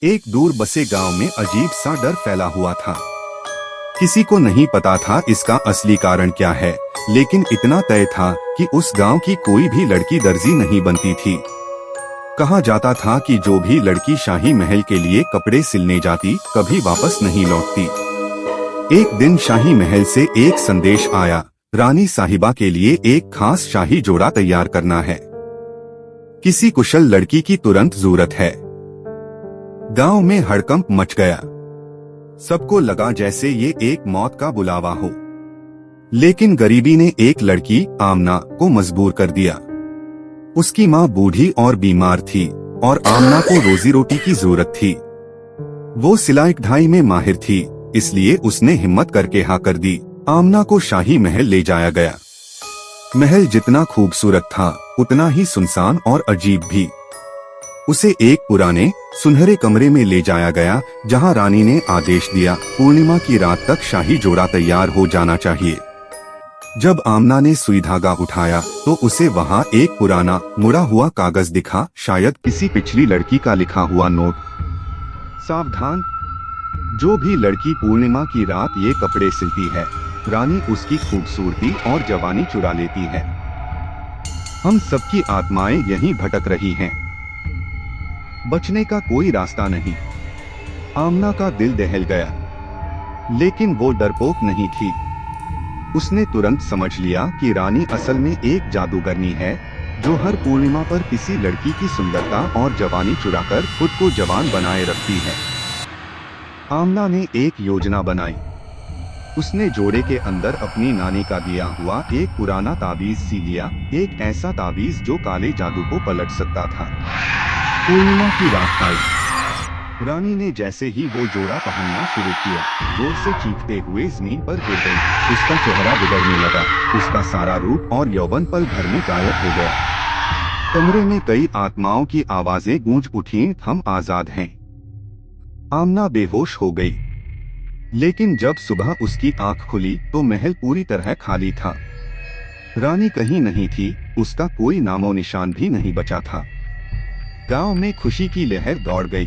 एक दूर बसे गांव में अजीब सा डर फैला हुआ था। किसी को नहीं पता था इसका असली कारण क्या है, लेकिन इतना तय था कि उस गांव की कोई भी लड़की दर्जी नहीं बनती थी। कहा जाता था कि जो भी लड़की शाही महल के लिए कपड़े सिलने जाती कभी वापस नहीं लौटती। एक दिन शाही महल से एक संदेश आया, रानी साहिबा के लिए एक खास शाही जोड़ा तैयार करना है। किसी कुशल लड़की की तुरंत जरूरत है। गांव में हड़कंप मच गया। सबको लगा जैसे ये एक मौत का बुलावा हो। लेकिन गरीबी ने एक लड़की आमना को मजबूर कर दिया। उसकी माँ बूढ़ी और बीमार थी और आमना को रोजी रोटी की जरूरत थी। वो सिलाई कढ़ाई में माहिर थी, इसलिए उसने हिम्मत करके हाँ कर दी। आमना को शाही महल ले जाया गया। महल जितना खूबसूरत था उतना ही सुनसान और अजीब भी। उसे एक पुराने सुनहरे कमरे में ले जाया गया, जहां रानी ने आदेश दिया पूर्णिमा की रात तक शाही जोड़ा तैयार हो जाना चाहिए। जब आमना ने सुई धागा उठाया तो उसे वहां एक पुराना मुड़ा हुआ कागज दिखा, शायद किसी पिछली लड़की का लिखा हुआ नोट। सावधान, जो भी लड़की पूर्णिमा की रात ये कपड़े सिलती है, रानी उसकी खूबसूरती और जवानी चुरा लेती है। हम सबकी आत्माएं यहीं भटक रही हैं। बचने का कोई रास्ता नहीं। आमना का दिल दहल गया, लेकिन वो डरपोक नहीं थी। उसने तुरंत समझ लिया कि रानी असल में एक जादूगरनी है, जो हर पूर्णिमा पर किसी लड़की की सुंदरता और जवानी चुराकर खुद को जवान बनाए रखती है। आमना ने एक योजना बनाई। उसने जोड़े के अंदर अपनी नानी का दिया हुआ एक पुराना ताबीज सी लिया, एक ऐसा ताबीज जो काले जादू को पलट सकता था। पूर्णिमा की रात आई। रानी ने जैसे ही वो जोड़ा पहनना शुरू किया, जोर से चीखते हुए जमीन पर गिर गई। उसका चेहरा बिगड़ने लगा, उसका सारा रूप और यौवन पल भर में गायब हो गया। कमरे में कई आत्माओं की आवाजें गूंज उठीं, हम आजाद हैं। आमना बेहोश हो गई, लेकिन जब सुबह उसकी आंख खुली तो महल पूरी तरह खाली था। रानी कहीं नहीं थी, उसका कोई नामो निशान भी नहीं बचा था। गांव में खुशी की लहर दौड़ गई।